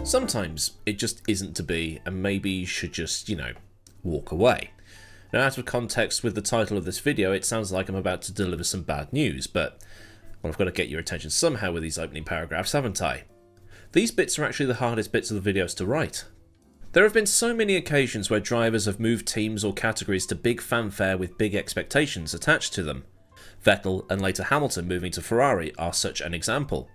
Sometimes it just isn't to be, and maybe you should just, walk away. Now, out of context with the title of this video, it sounds like I'm about to deliver some bad news, but well, I've got to get your attention somehow with these opening paragraphs, haven't I? These bits are actually the hardest bits of the videos to write. There have been so many occasions where drivers have moved teams or categories to big fanfare with big expectations attached to them. Vettel and later Hamilton moving to Ferrari are such an example.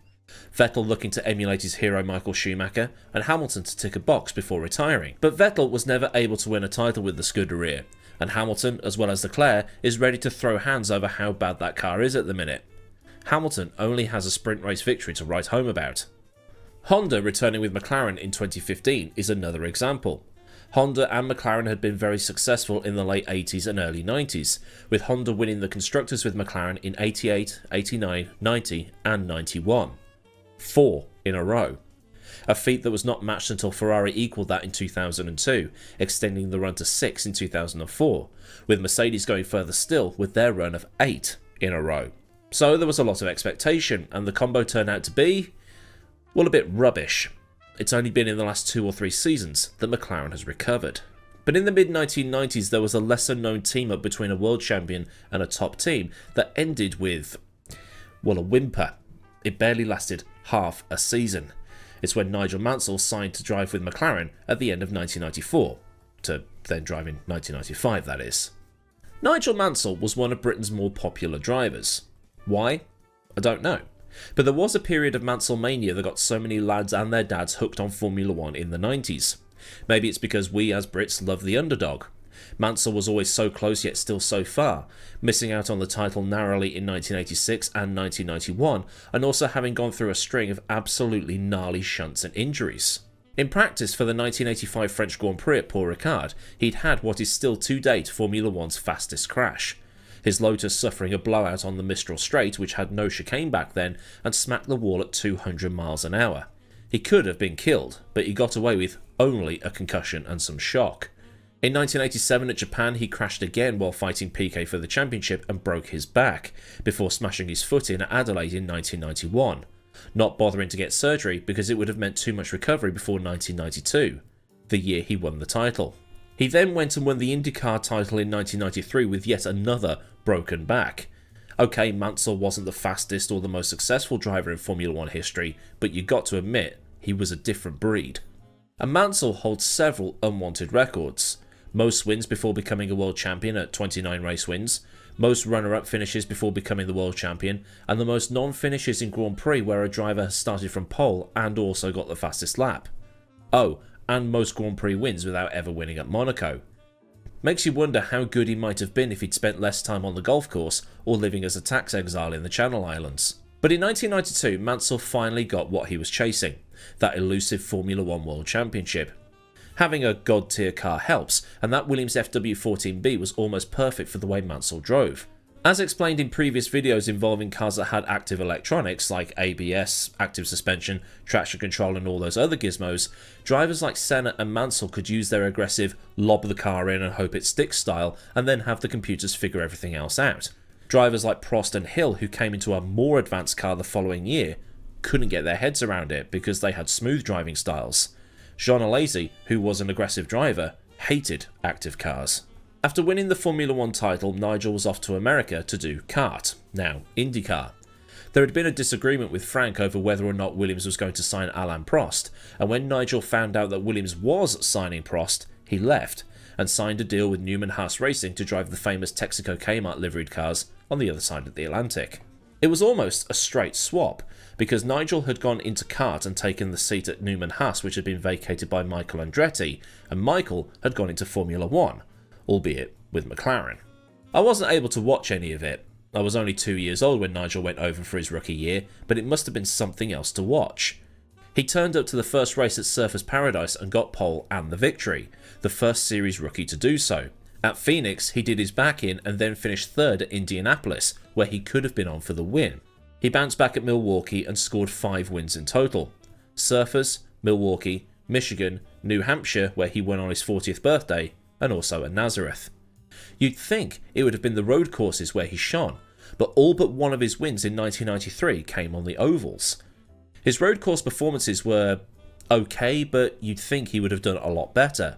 Vettel looking to emulate his hero Michael Schumacher, and Hamilton to tick a box before retiring. But Vettel was never able to win a title with the Scuderia, and Hamilton, as well as Leclerc, is ready to throw hands over how bad that car is at the minute. Hamilton only has a sprint race victory to write home about. Honda returning with McLaren in 2015 is another example. Honda and McLaren had been very successful in the late 80s and early 90s, with Honda winning the Constructors with McLaren in 88, 89, 90 and 91. 4 in a row. A feat that was not matched until Ferrari equalled that in 2002, extending the run to 6 in 2004, with Mercedes going further still with their run of 8 in a row. So there was a lot of expectation, and the combo turned out to be, well, a bit rubbish. It's only been in the last 2 or 3 seasons that McLaren has recovered. But in the mid-1990s there was a lesser known team up between a world champion and a top team that ended with, well, a whimper. It barely lasted half a season. It's when Nigel Mansell signed to drive with McLaren at the end of 1994, to then drive in 1995 that is. Nigel Mansell was one of Britain's more popular drivers. Why? I don't know. But there was a period of Mansell mania that got so many lads and their dads hooked on Formula 1 in the 90s. Maybe it's because we as Brits love the underdog. Mansell was always so close yet still so far, missing out on the title narrowly in 1986 and 1991, and also having gone through a string of absolutely gnarly shunts and injuries. In practice for the 1985 French Grand Prix at Paul Ricard, he'd had what is still to date Formula 1's fastest crash. His Lotus suffering a blowout on the Mistral Straight, which had no chicane back then, and smacked the wall at 200 miles an hour. He could have been killed, but he got away with only a concussion and some shock. In 1987 at Japan, he crashed again while fighting Piquet for the championship and broke his back, before smashing his foot in at Adelaide in 1991, not bothering to get surgery because it would have meant too much recovery before 1992, the year he won the title. He then went and won the IndyCar title in 1993 with yet another broken back. Okay, Mansell wasn't the fastest or the most successful driver in Formula 1 history, but you got to admit, he was a different breed. And Mansell holds several unwanted records. Most wins before becoming a world champion at 29 race wins, most runner-up finishes before becoming the world champion, and the most non-finishes in Grand Prix where a driver has started from pole and also got the fastest lap. Oh, and most Grand Prix wins without ever winning at Monaco. Makes you wonder how good he might have been if he'd spent less time on the golf course or living as a tax exile in the Channel Islands. But in 1992, Mansell finally got what he was chasing, that elusive Formula 1 World Championship. Having a god-tier car helps, and that Williams FW14B was almost perfect for the way Mansell drove. As explained in previous videos involving cars that had active electronics like ABS, active suspension, traction control and all those other gizmos, drivers like Senna and Mansell could use their aggressive lob the car in and hope it sticks style and then have the computers figure everything else out. Drivers like Prost and Hill, who came into a more advanced car the following year, couldn't get their heads around it because they had smooth driving styles. Jean Alesi, who was an aggressive driver, hated active cars. After winning the Formula 1 title, Nigel was off to America to do kart, now IndyCar. There had been a disagreement with Frank over whether or not Williams was going to sign Alain Prost, and when Nigel found out that Williams was signing Prost, he left, and signed a deal with Newman Haas Racing to drive the famous Texaco Kmart liveried cars on the other side of the Atlantic. It was almost a straight swap, because Nigel had gone into kart and taken the seat at Newman Haas which had been vacated by Michael Andretti, and Michael had gone into Formula 1, albeit with McLaren. I wasn't able to watch any of it. I was only 2 years old when Nigel went over for his rookie year, but it must have been something else to watch. He turned up to the first race at Surfers Paradise and got pole and the victory, the first series rookie to do so. At Phoenix, he did his back in and then finished third at Indianapolis, where he could have been on for the win. He bounced back at Milwaukee and scored 5 wins in total. Surfers, Milwaukee, Michigan, New Hampshire, where he won on his 40th birthday, and also at Nazareth. You'd think it would have been the road courses where he shone, but all but one of his wins in 1993 came on the ovals. His road course performances were okay, but you'd think he would have done a lot better.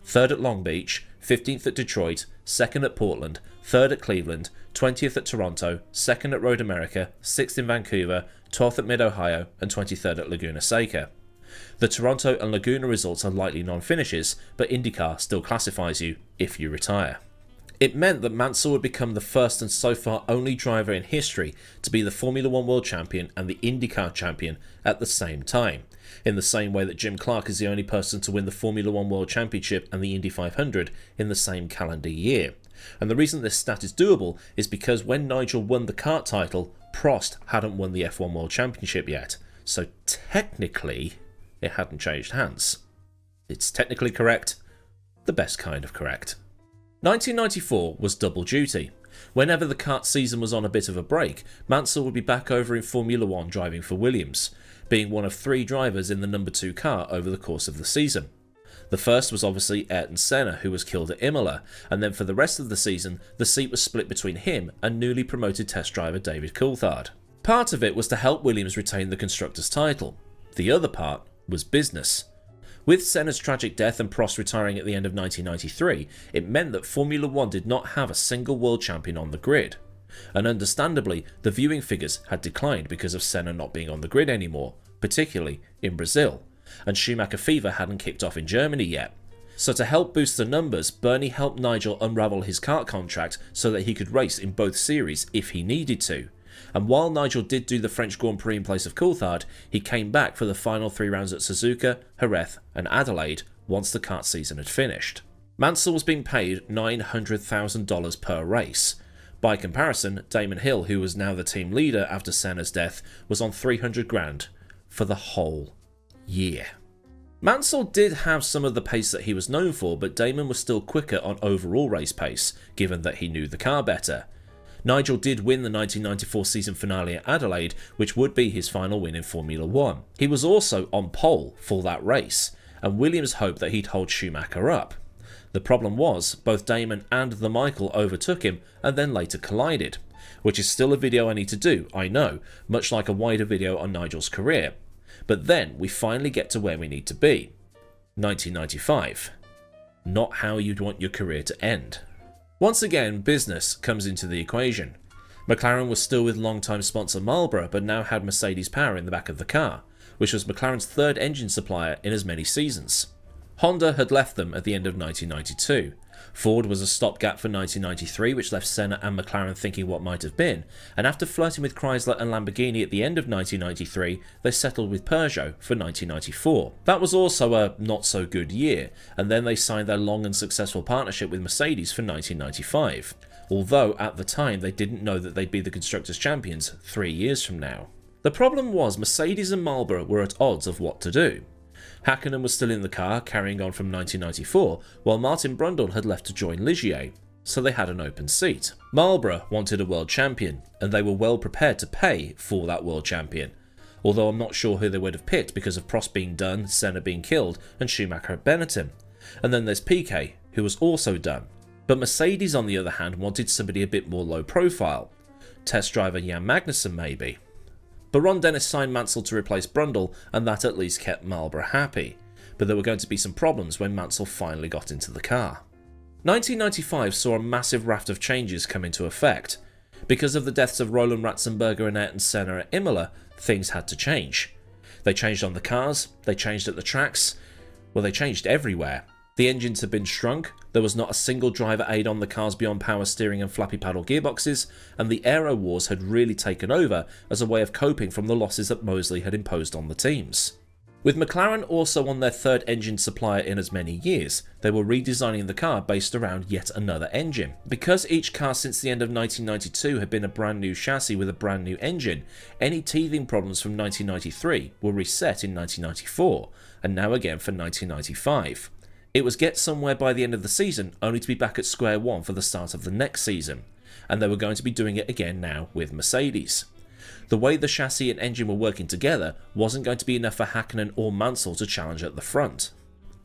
3rd at Long Beach, 15th at Detroit, 2nd at Portland, 3rd at Cleveland, 20th at Toronto, 2nd at Road America, 6th in Vancouver, 12th at Mid-Ohio, and 23rd at Laguna Seca. The Toronto and Laguna results are likely non-finishes, but IndyCar still classifies you if you retire. It meant that Mansell would become the first and so far only driver in history to be the Formula 1 World Champion and the IndyCar Champion at the same time, in the same way that Jim Clark is the only person to win the Formula 1 World Championship and the Indy 500 in the same calendar year. And the reason this stat is doable is because when Nigel won the kart title, Prost hadn't won the F1 World Championship yet, so technically it hadn't changed hands. It's technically correct, the best kind of correct. 1994 was double duty. Whenever the kart season was on a bit of a break, Mansell would be back over in Formula 1 driving for Williams, being one of 3 drivers in the number 2 car over the course of the season. The first was obviously Ayrton Senna, who was killed at Imola, and then for the rest of the season, the seat was split between him and newly promoted test driver David Coulthard. Part of it was to help Williams retain the Constructors' title. The other part was business. With Senna's tragic death and Prost retiring at the end of 1993, it meant that Formula 1 did not have a single world champion on the grid. And understandably, the viewing figures had declined because of Senna not being on the grid anymore, particularly in Brazil, and Schumacher fever hadn't kicked off in Germany yet. So to help boost the numbers, Bernie helped Nigel unravel his kart contract so that he could race in both series if he needed to. And while Nigel did do the French Grand Prix in place of Coulthard, he came back for the final 3 rounds at Suzuka, Jerez and Adelaide once the kart season had finished. Mansell was being paid $900,000 per race. By comparison, Damon Hill, who was now the team leader after Senna's death, was on $300,000 for the whole year. Mansell did have some of the pace that he was known for, but Damon was still quicker on overall race pace, given that he knew the car better. Nigel did win the 1994 season finale at Adelaide, which would be his final win in Formula 1. He was also on pole for that race, and Williams hoped that he'd hold Schumacher up. The problem was, both Damon and the Michael overtook him and then later collided, which is still a video I need to do, I know, much like a wider video on Nigel's career. But then we finally get to where we need to be. 1995. Not how you'd want your career to end. Once again, business comes into the equation. McLaren was still with longtime sponsor Marlboro, but now had Mercedes power in the back of the car, which was McLaren's 3rd engine supplier in as many seasons. Honda had left them at the end of 1992. Ford was a stopgap for 1993, which left Senna and McLaren thinking what might have been, and after flirting with Chrysler and Lamborghini at the end of 1993, they settled with Peugeot for 1994. That was also a not-so-good year, and then they signed their long and successful partnership with Mercedes for 1995, although at the time they didn't know that they'd be the Constructors' Champions 3 years from now. The problem was Mercedes and Marlboro were at odds of what to do. Hakkinen was still in the car, carrying on from 1994, while Martin Brundle had left to join Ligier, so they had an open seat. Marlboro wanted a world champion, and they were well prepared to pay for that world champion, although I'm not sure who they would have picked because of Prost being done, Senna being killed, and Schumacher at Benetton. And then there's Piquet, who was also done. But Mercedes, on the other hand, wanted somebody a bit more low profile. Test driver Jan Magnussen, maybe. But Ron Dennis signed Mansell to replace Brundle, and that at least kept Marlboro happy. But there were going to be some problems when Mansell finally got into the car. 1995 saw a massive raft of changes come into effect. Because of the deaths of Roland Ratzenberger and Ayrton Senna at Imola, things had to change. They changed on the cars, they changed at the tracks, well, they changed everywhere. The engines had been shrunk, there was not a single driver aid on the cars beyond power steering and flappy paddle gearboxes, and the aero wars had really taken over as a way of coping from the losses that Mosley had imposed on the teams. With McLaren also on their 3rd engine supplier in as many years, they were redesigning the car based around yet another engine. Because each car since the end of 1992 had been a brand new chassis with a brand new engine, any teething problems from 1993 were reset in 1994, and now again for 1995. It was get somewhere by the end of the season, only to be back at square one for the start of the next season, and they were going to be doing it again now with Mercedes. The way the chassis and engine were working together wasn't going to be enough for Hakkinen or Mansell to challenge at the front.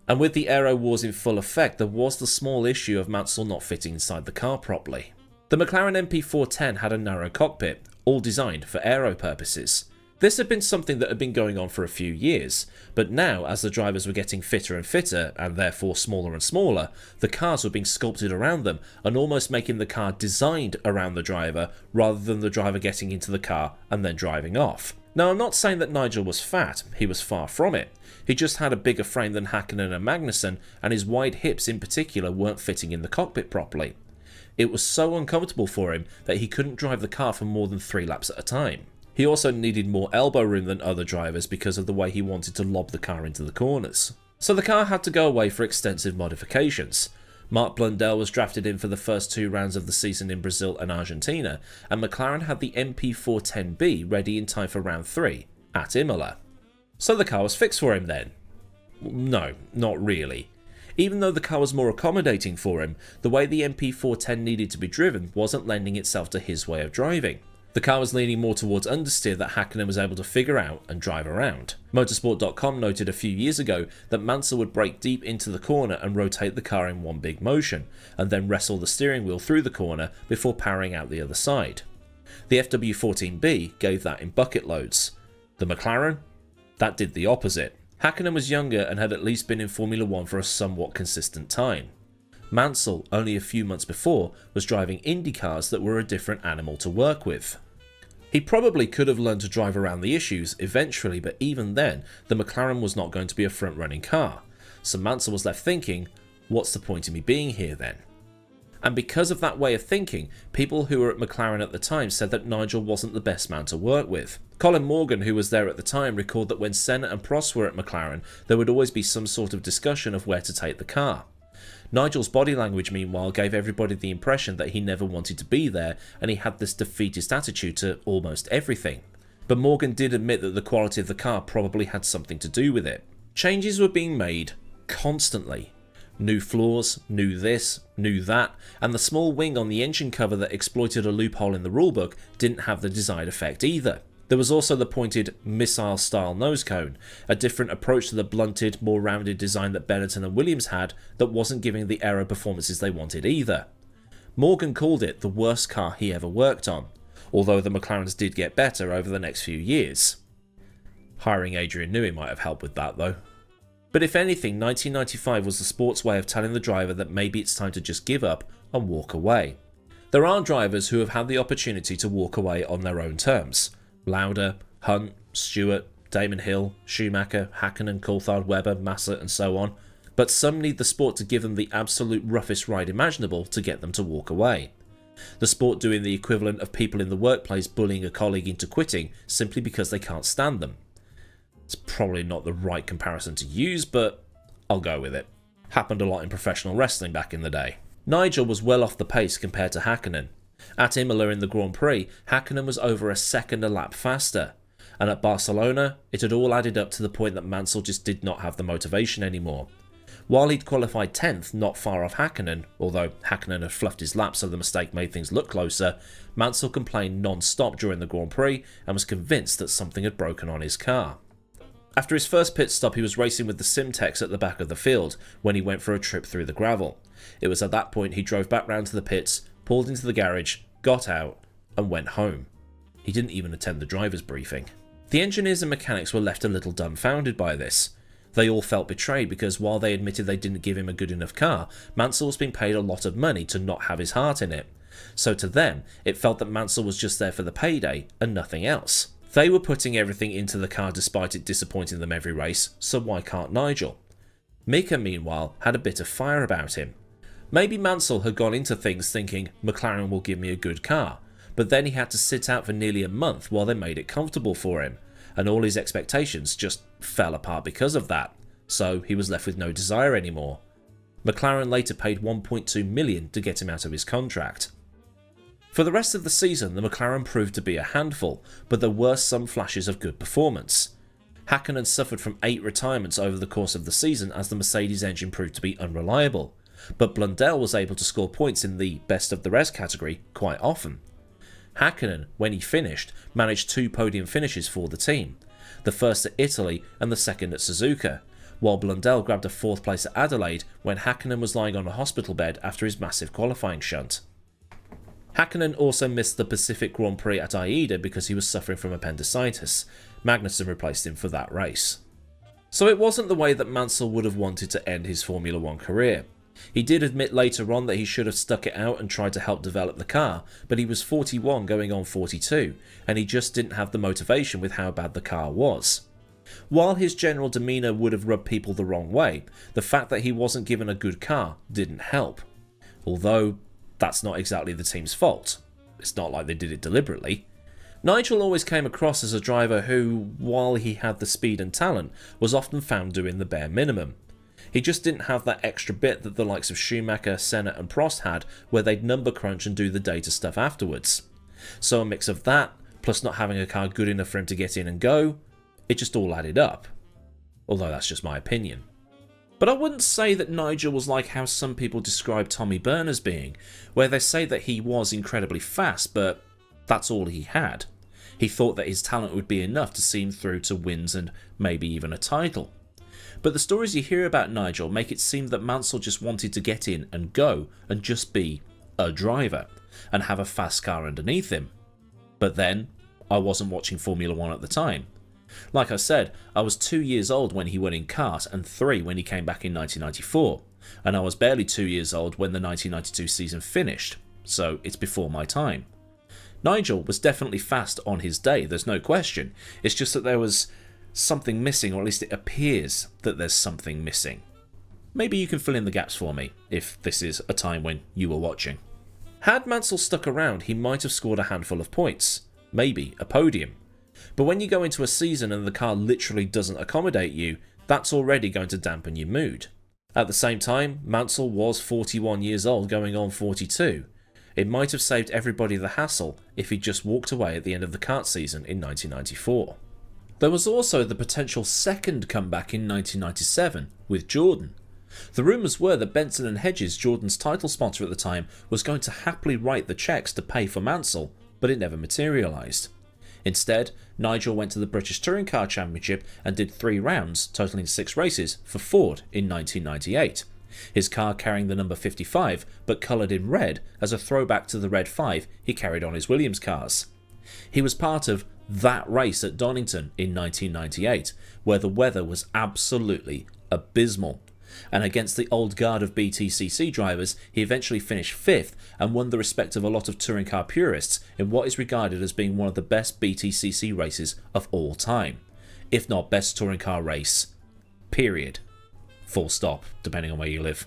And with the aero wars in full effect, there was the small issue of Mansell not fitting inside the car properly. The McLaren MP410 had a narrow cockpit, all designed for aero purposes. This had been something that had been going on for a few years, but now, as the drivers were getting fitter and fitter, and therefore smaller and smaller, the cars were being sculpted around them and almost making the car designed around the driver rather than the driver getting into the car and then driving off. Now, I'm not saying that Nigel was fat, he was far from it. He just had a bigger frame than Hakkinen and Magnussen, and his wide hips in particular weren't fitting in the cockpit properly. It was so uncomfortable for him that he couldn't drive the car for more than 3 laps at a time. He also needed more elbow room than other drivers because of the way he wanted to lob the car into the corners. So the car had to go away for extensive modifications. Mark Blundell was drafted in for the first 2 rounds of the season in Brazil and Argentina, and McLaren had the MP410B ready in time for round 3, at Imola. So the car was fixed for him then? No, not really. Even though the car was more accommodating for him, the way the MP410 needed to be driven wasn't lending itself to his way of driving. The car was leaning more towards understeer that Hakkinen was able to figure out and drive around. Motorsport.com noted a few years ago that Mansell would brake deep into the corner and rotate the car in one big motion, and then wrestle the steering wheel through the corner before powering out the other side. The FW14B gave that in bucket loads. The McLaren? That did the opposite. Hakkinen was younger and had at least been in Formula 1 for a somewhat consistent time. Mansell, only a few months before, was driving Indy cars that were a different animal to work with. He probably could have learned to drive around the issues eventually, but even then, the McLaren was not going to be a front-running car. So Mansell was left thinking, what's the point of me being here then? And because of that way of thinking, people who were at McLaren at the time said that Nigel wasn't the best man to work with. Colin Morgan, who was there at the time, recalled that when Senna and Prost were at McLaren, there would always be some sort of discussion of where to take the car. Nigel's body language, meanwhile, gave everybody the impression that he never wanted to be there, and he had this defeatist attitude to almost everything. But Morgan did admit that the quality of the car probably had something to do with it. Changes were being made constantly. New floors, new this, new that, and the small wing on the engine cover that exploited a loophole in the rulebook didn't have the desired effect either. There was also the pointed missile-style nose cone, a different approach to the blunted, more rounded design that Benetton and Williams had that wasn't giving the aero performances they wanted either. Morgan called it the worst car he ever worked on, although the McLarens did get better over the next few years. Hiring Adrian Newey might have helped with that though. But if anything, 1995 was the sport's way of telling the driver that maybe it's time to just give up and walk away. There are drivers who have had the opportunity to walk away on their own terms. Lauda, Hunt, Stewart, Damon Hill, Schumacher, Hakkinen, Coulthard, Webber, Massa and so on, but some need the sport to give them the absolute roughest ride imaginable to get them to walk away. The sport doing the equivalent of people in the workplace bullying a colleague into quitting simply because they can't stand them. It's probably not the right comparison to use, but I'll go with it. Happened a lot in professional wrestling back in the day. Nigel was well off the pace compared to Hakkinen. At Imola in the Grand Prix, Hakkinen was over a second a lap faster, and at Barcelona, it had all added up to the point that Mansell just did not have the motivation anymore. While he'd qualified 10th, not far off Hakkinen, although Hakkinen had fluffed his lap so the mistake made things look closer, Mansell complained non-stop during the Grand Prix and was convinced that something had broken on his car. After his first pit stop, he was racing with the Simtex at the back of the field when he went for a trip through the gravel. It was at that point he drove back round to the pits, pulled into the garage, got out, and went home. He didn't even attend the driver's briefing. The engineers and mechanics were left a little dumbfounded by this. They all felt betrayed because while they admitted they didn't give him a good enough car, Mansell was being paid a lot of money to not have his heart in it. So to them, it felt that Mansell was just there for the payday and nothing else. They were putting everything into the car despite it disappointing them every race, so why can't Nigel? Mika, meanwhile, had a bit of fire about him. Maybe Mansell had gone into things thinking, McLaren will give me a good car, but then he had to sit out for nearly a month while they made it comfortable for him, and all his expectations just fell apart because of that, so he was left with no desire anymore. McLaren later paid $1.2 million to get him out of his contract. For the rest of the season, the McLaren proved to be a handful, but there were some flashes of good performance. Hakkinen suffered from 8 retirements over the course of the season as the Mercedes engine proved to be unreliable, but Blundell was able to score points in the best of the rest category quite often. Hakkinen, when he finished, managed 2 podium finishes for the team, the first at Italy and the second at Suzuka, while Blundell grabbed a 4th place at Adelaide when Hakkinen was lying on a hospital bed after his massive qualifying shunt. Hakkinen also missed the Pacific Grand Prix at Aidan because he was suffering from appendicitis. Magnussen replaced him for that race. So it wasn't the way that Mansell would have wanted to end his Formula 1 career. He did admit later on that he should have stuck it out and tried to help develop the car, but he was 41 going on 42, and he just didn't have the motivation with how bad the car was. While his general demeanour would have rubbed people the wrong way, the fact that he wasn't given a good car didn't help. Although, that's not exactly the team's fault. It's not like they did it deliberately. Nigel always came across as a driver who, while he had the speed and talent, was often found doing the bare minimum. He just didn't have that extra bit that the likes of Schumacher, Senna and Prost had, where they'd number crunch and do the data stuff afterwards. So a mix of that, plus not having a car good enough for him to get in and go, it just all added up. Although that's just my opinion. But I wouldn't say that Nigel was like how some people describe Tommy Byrne as being, where they say that he was incredibly fast, but that's all he had. He thought that his talent would be enough to see him through to wins and maybe even a title. But the stories you hear about Nigel make it seem that Mansell just wanted to get in and go and just be a driver and have a fast car underneath him. But then, I wasn't watching Formula 1 at the time. Like I said, I was 2 years old when he won in kart and 3 when he came back in 1994, and I was barely 2 years old when the 1992 season finished, so it's before my time. Nigel was definitely fast on his day, there's no question. It's just that there was something missing, or at least it appears that there's something missing. Maybe you can fill in the gaps for me, if this is a time when you were watching. Had Mansell stuck around, he might have scored a handful of points, maybe a podium. But when you go into a season and the car literally doesn't accommodate you, that's already going to dampen your mood. At the same time, Mansell was 41 years old going on 42. It might have saved everybody the hassle if he'd just walked away at the end of the kart season in 1994. There was also the potential second comeback in 1997 with Jordan. The rumours were that Benson and Hedges, Jordan's title sponsor at the time, was going to happily write the cheques to pay for Mansell, but it never materialised. Instead, Nigel went to the British Touring Car Championship and did 3 rounds, totalling 6 races, for Ford in 1998. His car carrying the number 55, but coloured in red as a throwback to the red 5 he carried on his Williams cars. He was part of that race at Donington in 1998, where the weather was absolutely abysmal. And against the old guard of BTCC drivers, he eventually finished 5th and won the respect of a lot of touring car purists in what is regarded as being one of the best BTCC races of all time, if not best touring car race, period. Full stop, depending on where you live.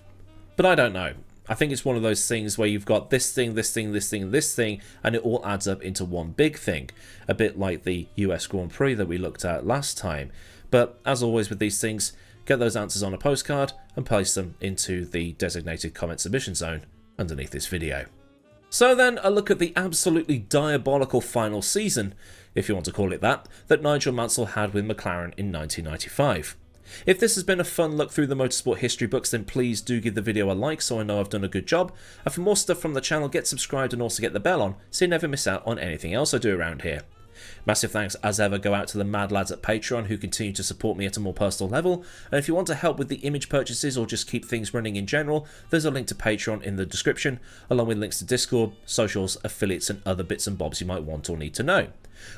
But I don't know. I think it's one of those things where you've got this thing, this thing, this thing, this thing, and it all adds up into one big thing. A bit like the US Grand Prix that we looked at last time. But as always with these things, get those answers on a postcard and place them into the designated comment submission zone underneath this video. So then, a look at the absolutely diabolical final season, if you want to call it that Nigel Mansell had with McLaren in 1995. If this has been a fun look through the motorsport history books, then please do give the video a like so I know I've done a good job, and for more stuff from the channel, get subscribed and also get the bell on so you never miss out on anything else I do around here. Massive thanks as ever go out to the mad lads at Patreon who continue to support me at a more personal level, and if you want to help with the image purchases or just keep things running in general, there's a link to Patreon in the description, along with links to Discord, socials, affiliates and other bits and bobs you might want or need to know.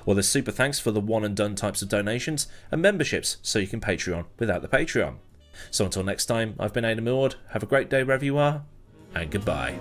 Or there's super thanks for the one and done types of donations, and memberships so you can Patreon without the Patreon. So until next time, I've been Aidan Millward, have a great day wherever you are, and goodbye.